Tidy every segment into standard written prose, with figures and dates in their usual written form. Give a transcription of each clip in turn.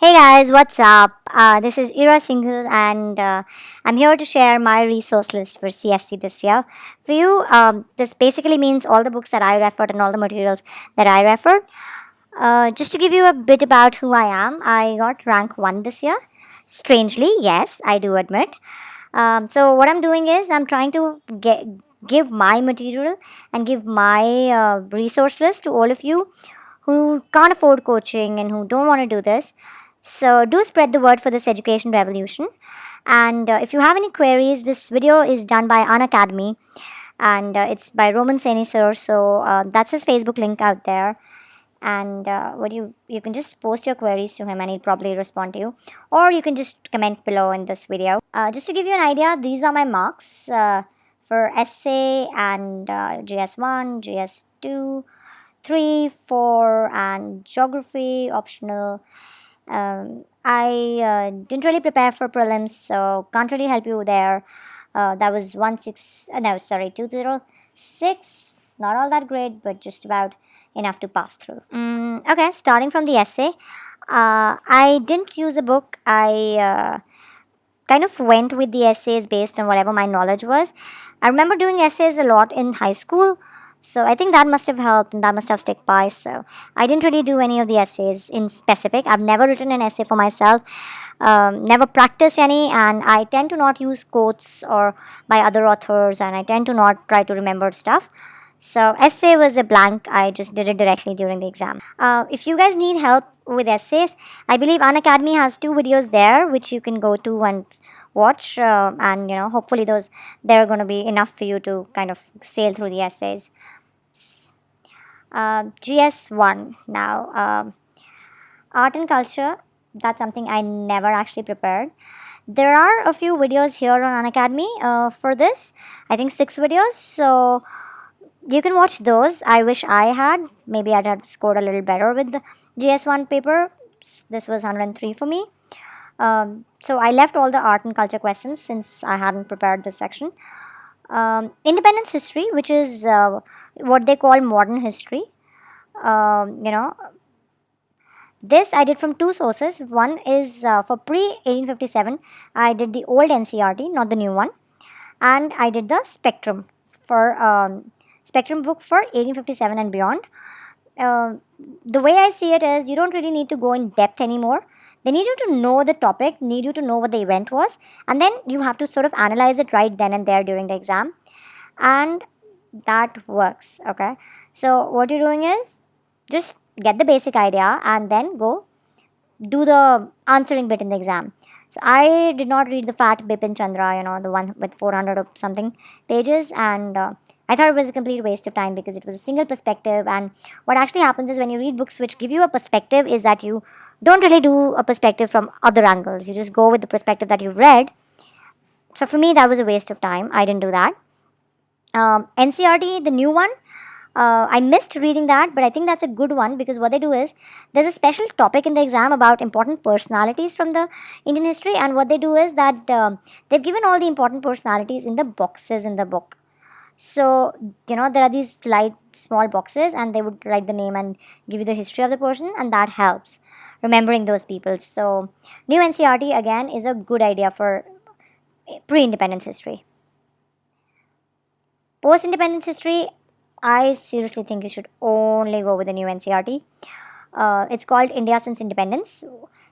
Hey guys, what's up? This is Ira Singhal, and I'm here to share my resource list for CSE this year. For you, this basically means all the books that I referred and all the materials that I referred. Just to give you a bit about who I am, I got rank 1 this year. Strangely, yes, I do admit. So, what I'm doing is I'm trying to give my material and give my resource list to all of you who can't afford coaching and who don't want to do this. So do spread the word for this education revolution. And if you have any queries, this video is done by Unacademy, and it's by Roman Saini sir. So that's his Facebook link out there. And what you can just post your queries to him, and he'll probably respond to you, or you can just comment below in this video. Just to give you an idea, these are my marks for essay and GS1, GS2, 3, 4, and geography optional. I didn't really prepare for prelims, so can't really help you there. That was 206. Not all that great, but just about enough to pass through. Okay, starting from the essay. I didn't use a book. I kind of went with the essays based on whatever my knowledge was. I remember doing essays a lot in high school, so I think that must have helped and that must have stuck by. So I didn't really do any of the essays in specific. I've never written an essay for myself, never practiced any, and I tend to not use quotes or by other authors, and I tend to not try to remember stuff. So essay was a blank. I just did it directly during the exam. If you guys need help with essays, I believe Unacademy has 2 videos there which you can go to and watch, and hopefully they're going to be enough for you to kind of sail through the essays. GS1 now. Art and culture. That's something I never actually prepared. There are a few videos here on Unacademy for this. I think 6 videos. So you can watch those. I wish I had. Maybe I'd have scored a little better with the GS1 paper. This was 103 for me. So I left all the art and culture questions since I hadn't prepared this section. Independence history, which is what they call modern history. This I did from 2 sources. One is for pre 1857. I did the old NCRT, not the new one, and I did the Spectrum for Spectrum book for 1857 and beyond. The way I see it is, you don't really need to go in depth anymore. They need you to know the topic, need you to know what the event was, and then you have to sort of analyze it right then and there during the exam, and that works. Okay, so what you're doing is just get the basic idea and then go do the answering bit in the exam. So I did not read the fat Bipin Chandra, the one with 400 or something pages, and I thought it was a complete waste of time because it was a single perspective. And what actually happens is, when you read books which give you a perspective, is that you don't really do a perspective from other angles. You just go with the perspective that you've read. So for me, that was a waste of time. I didn't do that. NCRT, the new one, I missed reading that, but I think that's a good one, because what they do is, there's a special topic in the exam about important personalities from the Indian history, and what they do is that they've given all the important personalities in the boxes in the book. So, there are these light small boxes, and they would write the name and give you the history of the person, and that helps remembering those people. So, new NCRT again is a good idea for pre-independence history. Post-independence history, I seriously think you should only go with the new NCRT. It's called India Since Independence.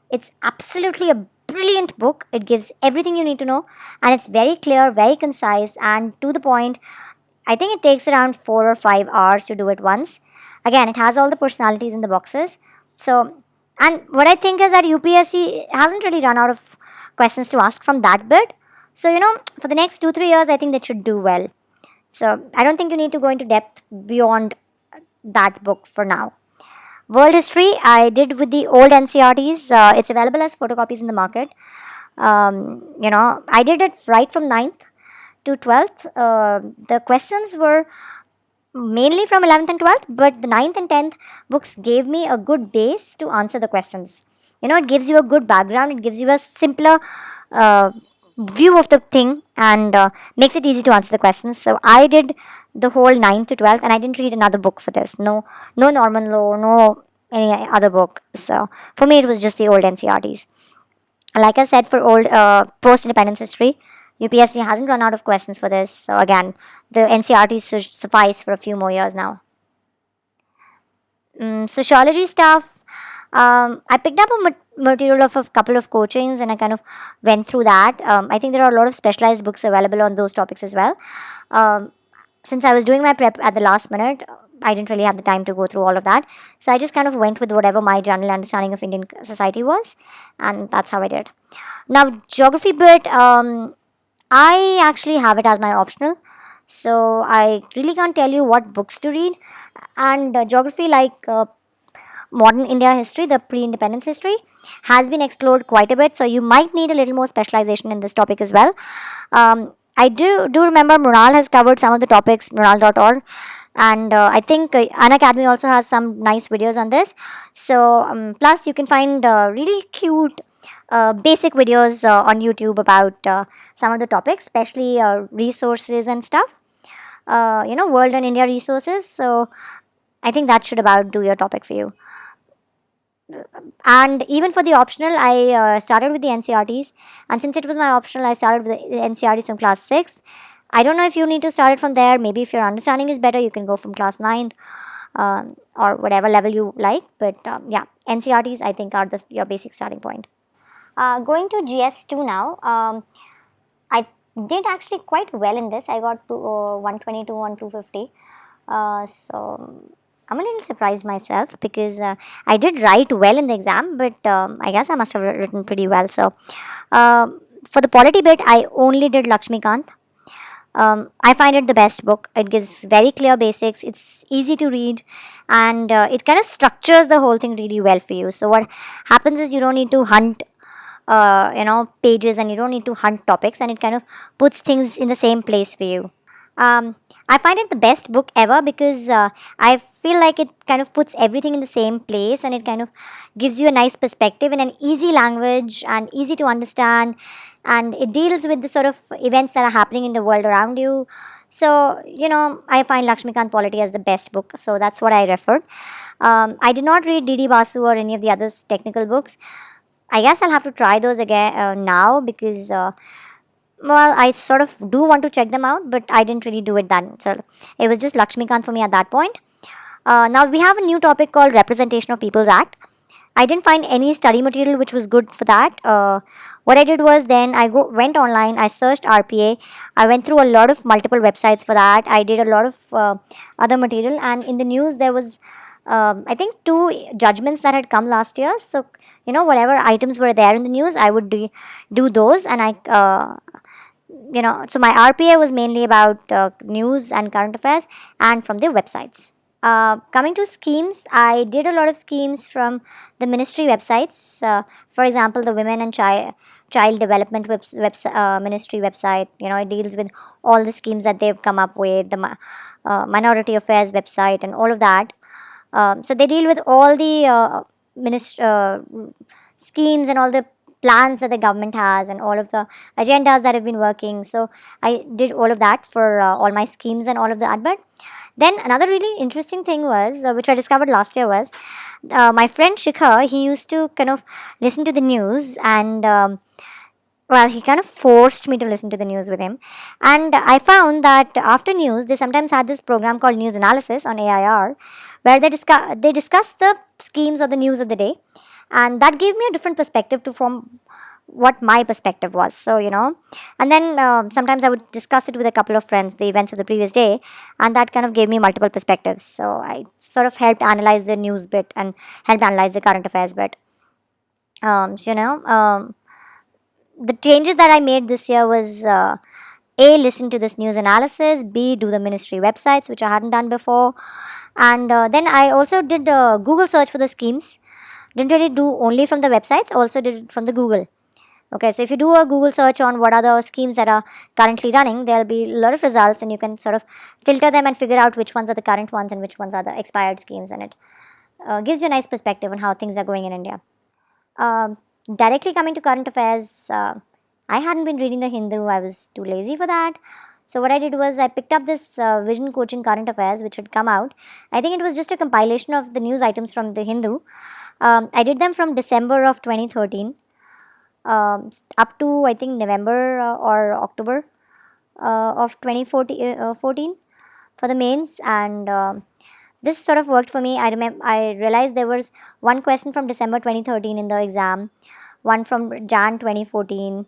It's absolutely a brilliant book. It gives everything you need to know, and it's very clear, very concise, and to the point. I think it takes around 4 or 5 hours to do it once. Again, it has all the personalities in the boxes. So, and what I think is that UPSC hasn't really run out of questions to ask from that bit. So, for the next 2-3 years, I think that should do well. So, I don't think you need to go into depth beyond that book for now. World history, I did with the old NCRTs. It's available as photocopies in the market. I did it right from 9th to 12th. The questions were mainly from 11th and 12th, but the 9th and 10th books gave me a good base to answer the questions. It gives you a good background, it gives you a simpler view of the thing, and makes it easy to answer the questions. So I did the whole 9th to 12th, and I didn't read another book for this. No Norman Law, no any other book. So for me, it was just the old NCRTs. Like I said, for old post independence history, UPSC hasn't run out of questions for this. So again, the NCRTs should suffice for a few more years now. Sociology stuff. I picked up a material of a couple of coachings and I kind of went through that. I think there are a lot of specialized books available on those topics as well. Um, since I was doing my prep at the last minute, I didn't really have the time to go through all of that. So I just kind of went with whatever my general understanding of Indian society was, and that's how I did. Now, geography bit, I actually have it as my optional. So I really can't tell you what books to read. And geography, like modern India history, the pre independence history, has been explored quite a bit. So you might need a little more specialization in this topic as well. I do remember Mrinal has covered some of the topics, mrinal.org. And I think Unacademy also has some nice videos on this. So, plus, you can find really cute basic videos on YouTube about some of the topics, especially resources and stuff. World and India resources. So, I think that should about do your topic for you. And even for the optional, I started with the NCRTs. And since it was my optional, I started with the NCRTs from class 6th. I don't know if you need to start it from there. Maybe if your understanding is better, you can go from class 9th or whatever level you like. But yeah, NCRTs I think are your basic starting point. Going to GS2 now. I did actually quite well in this. I got to 122 on 250. So I'm a little surprised myself because I did write well in the exam, but I guess I must have written pretty well. So for the polity bit, I only did Lakshmikant. I find it the best book. It gives very clear basics. It's easy to read, and it kind of structures the whole thing really well for you. So what happens is you don't need to hunt, pages, and you don't need to hunt topics, and it kind of puts things in the same place for you. I find it the best book ever because I feel like it kind of puts everything in the same place and it kind of gives you a nice perspective in an easy language and easy to understand. And it deals with the sort of events that are happening in the world around you. So, I find Lakshmikant Polity as the best book. So that's what I referred. I did not read D.D. Basu or any of the other technical books. I guess I'll have to try those again now because well, I sort of do want to check them out, but I didn't really do it then. So it was just Lakshmikant for me at that point. Now we have a new topic called Representation of People's Act. I didn't find any study material which was good for that. What I did was then I went online, I searched RPA, I went through a lot of multiple websites for that. I did a lot of other material, and in the news there was I think 2 judgments that had come last year. So whatever items were there in the news, I would do those, and so my RPA was mainly about news and current affairs and from the websites. Coming to schemes, I did a lot of schemes from the ministry websites. For example, the Women and Child Development Ministry website. It deals with all the schemes that they've come up with, the Minority Affairs website, and all of that. So they deal with all the schemes and all the plans that the government has and all of the agendas that have been working. So I did all of that for all my schemes and all of the advert. Then another really interesting thing was, which I discovered last year was, my friend Shikhar, he used to kind of listen to the news and well, he kind of forced me to listen to the news with him. And I found that after news, they sometimes had this program called News Analysis on AIR, where they discuss the schemes or the news of the day. And that gave me a different perspective to form what my perspective was. So, and then sometimes I would discuss it with a couple of friends, the events of the previous day, and that kind of gave me multiple perspectives. So I sort of helped analyze the news bit and helped analyze the current affairs bit. The changes that I made this year was A, listen to this news analysis, B, do the ministry websites, which I hadn't done before, and then I also did Google search for the schemes. Didn't really do only from the websites, also did it from the Google. Okay, so if you do a Google search on what are the schemes that are currently running, there'll be a lot of results and you can sort of filter them and figure out which ones are the current ones and which ones are the expired schemes, and it gives you a nice perspective on how things are going in India. Directly coming to current affairs, I hadn't been reading the Hindu. I was too lazy for that. So what I did was I picked up this Vision Coaching Current Affairs which had come out. I think it was just a compilation of the news items from the Hindu. I did them from December of 2013 up to I think November or October of 2014 for the mains, and this sort of worked for me. I realized there was one question from December 2013 in the exam, one from Jan 2014,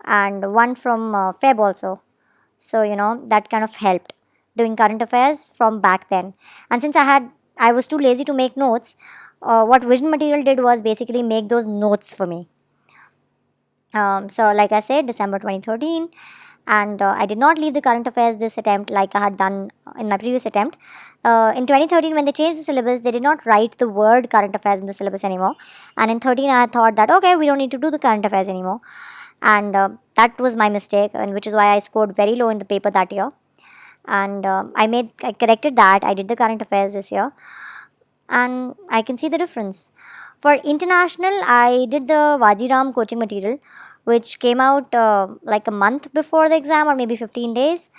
and one from Feb also. So that kind of helped doing current affairs from back then. And since I was too lazy to make notes, what Vision Material did was basically make those notes for me. So like I said, December 2013, and I did not leave the current affairs this attempt like I had done in my previous attempt. In 2013, when they changed the syllabus, they did not write the word current affairs in the syllabus anymore. And in 13, I thought that okay, we don't need to do the current affairs anymore, and that was my mistake, and which is why I scored very low in the paper that year. And I corrected that. I did the current affairs this year, and I can see the difference. For international, I did the Vajiram coaching material, which came out like a month before the exam or maybe 15 days,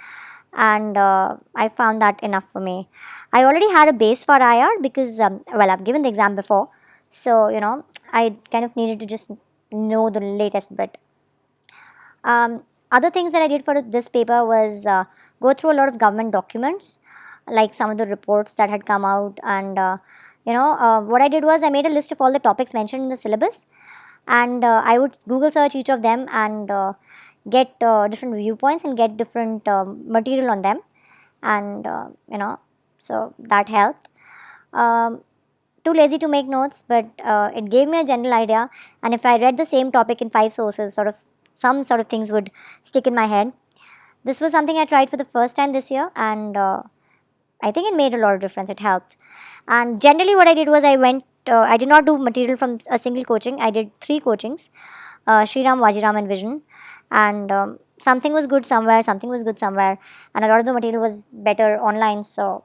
and I found that enough for me. I already had a base for IR because, I've given the exam before, so I kind of needed to just know the latest bit. Other things that I did for this paper was go through a lot of government documents, like some of the reports that had come out, and what I did was I made a list of all the topics mentioned in the syllabus, and I would Google search each of them and get different viewpoints and get different material on them, and so that helped. Too lazy to make notes, but it gave me a general idea, and if I read the same topic in 5 sources, some sort of things would stick in my head. This was something I tried for the first time this year, and I think it made a lot of difference. It helped. And generally what I did was I did not do material from a single coaching. I did 3 coachings, Shriram, Vajiram and Vision. And something was good somewhere, something was good somewhere. And a lot of the material was better online. So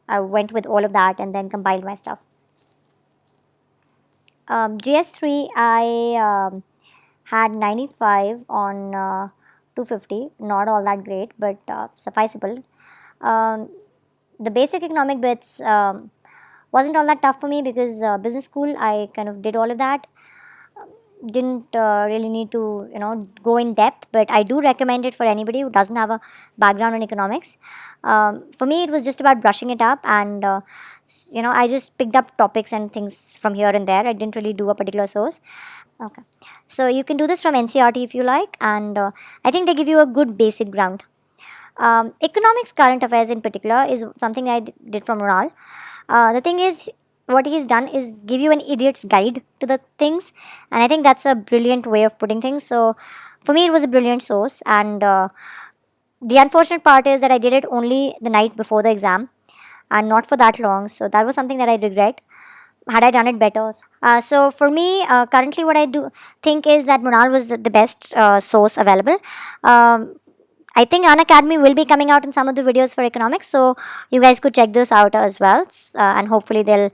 I went with all of that and then compiled my stuff. GS3, I had 95 on 250. Not all that great, but sufficeable. The basic economic bits wasn't all that tough for me because business school, I kind of did all of that. Didn't really need to go in depth, but I do recommend it for anybody who doesn't have a background in economics. For me, it was just about brushing it up, and I just picked up topics and things from here and there. I didn't really do a particular source. Okay, so you can do this from NCERT if you like, and I think they give you a good basic ground. Economics current affairs in particular is something I did from Ronald. The thing is, what he's done is give you an idiot's guide to the things, and I think that's a brilliant way of putting things. So for me, it was a brilliant source, and the unfortunate part is that I did it only the night before the exam and not for that long. So that was something that I regret. Had I done it better? So for me, currently what I do think is that Munal was the best source available. I think Unacademy will be coming out in some of the videos for economics, so you guys could check this out as well, and hopefully they'll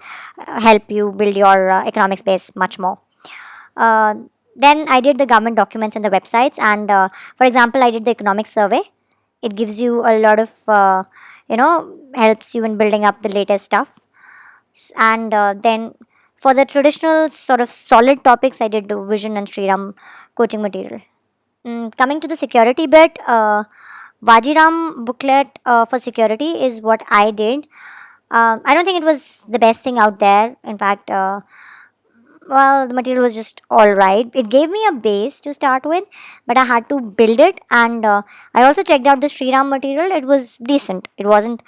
help you build your economics base much more. Then I did the government documents and the websites, and for example, I did the economics survey. It gives you a lot of, helps you in building up the latest stuff. And then for the traditional sort of solid topics, I did the Vision and Sriram coaching material. Coming to the security bit, Vajiram booklet for security is what I did. I don't think it was the best thing out there. In fact, the material was just alright. It gave me a base to start with, but I had to build it. And I also checked out the Sriram material. It was decent. It wasn't,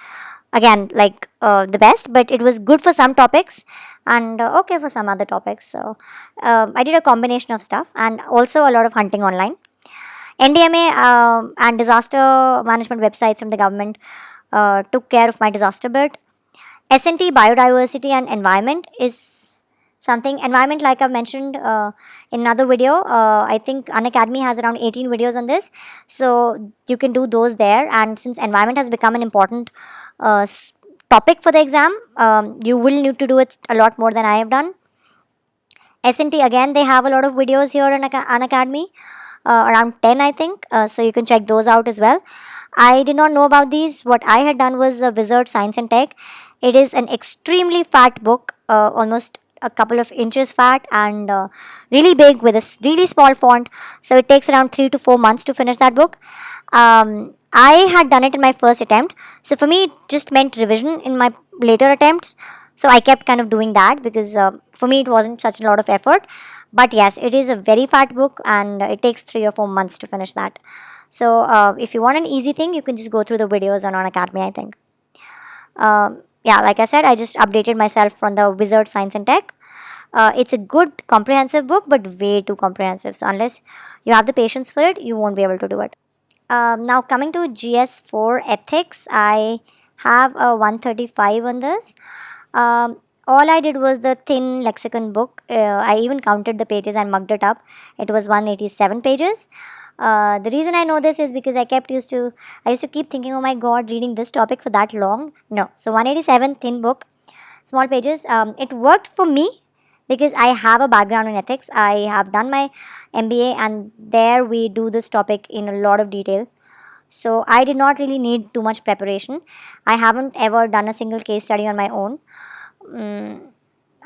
again, like the best, but it was good for some topics and okay for some other topics. So I did a combination of stuff and also a lot of hunting online. NDMA and disaster management websites from the government took care of my disaster bit. S&T, biodiversity and environment is something. Environment, like I've mentioned in another video, I think Unacademy has around 18 videos on this. So you can do those there. And since environment has become an important topic for the exam, you will need to do it a lot more than I have done. S&T, again, they have a lot of videos here on Unacademy. Around 10 I think, so you can check those out as well. I did not know about these. What I had done was Wizard Science and Tech. It is an extremely fat book, almost a couple of inches fat, and really big with a really small font. So it takes around 3 to 4 months to finish that book. I had done it in my first attempt. So for me, it just meant revision in my later attempts. So I kept kind of doing that because for me, it wasn't such a lot of effort. But yes, it is a very fat book, and it takes 3 or 4 months to finish that. So if you want an easy thing, you can just go through the videos on Unacademy, I think. Yeah, like I said, I just updated myself from the Wizard Science and Tech. It's a good comprehensive book, but way too comprehensive. So unless you have the patience for it, you won't be able to do it. Now coming to GS4 Ethics, I have a 135 on this. All I did was the thin lexicon book. I even counted the pages and mugged it up. It was 187 pages. The reason I know this is because I used to keep thinking, oh my god, reading this topic for that long. No, so 187 thin book, small pages. It worked for me because I have a background in ethics. I have done my MBA, and there we do this topic in a lot of detail. So I did not really need too much preparation. I haven't ever done a single case study on my own.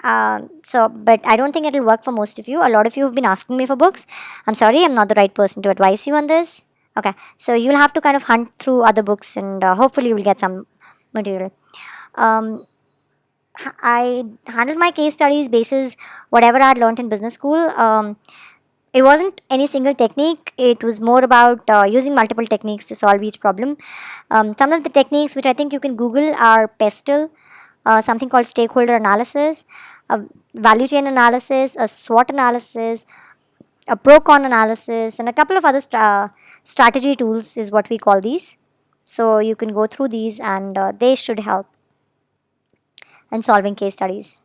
But I don't think it'll work for most of you. A lot of you have been asking me for books. I'm sorry, I'm not the right person to advise you on this. Okay, so you'll have to kind of hunt through other books, and hopefully you will get some material. Um, I handled my case studies basis whatever I had learned in business school. It wasn't any single technique. It was more about using multiple techniques to solve each problem. Some of the techniques which I think you can Google are PESTLE, something called stakeholder analysis, a value chain analysis, a SWOT analysis, a pro-con analysis, and a couple of other strategy tools is what we call these. So you can go through these, and they should help in solving case studies.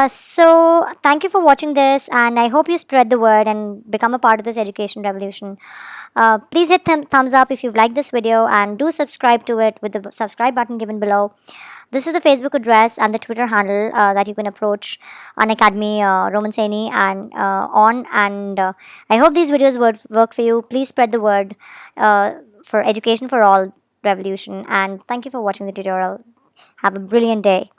So thank you for watching this, and I hope you spread the word and become a part of this education revolution. Please hit thumbs up if you've liked this video, and do subscribe to it with the subscribe button given below. This is the Facebook address and the Twitter handle that you can approach Unacademy Roman Saini and I hope these videos work for you. Please spread the word for education for all revolution, and thank you for watching the tutorial. Have a brilliant day.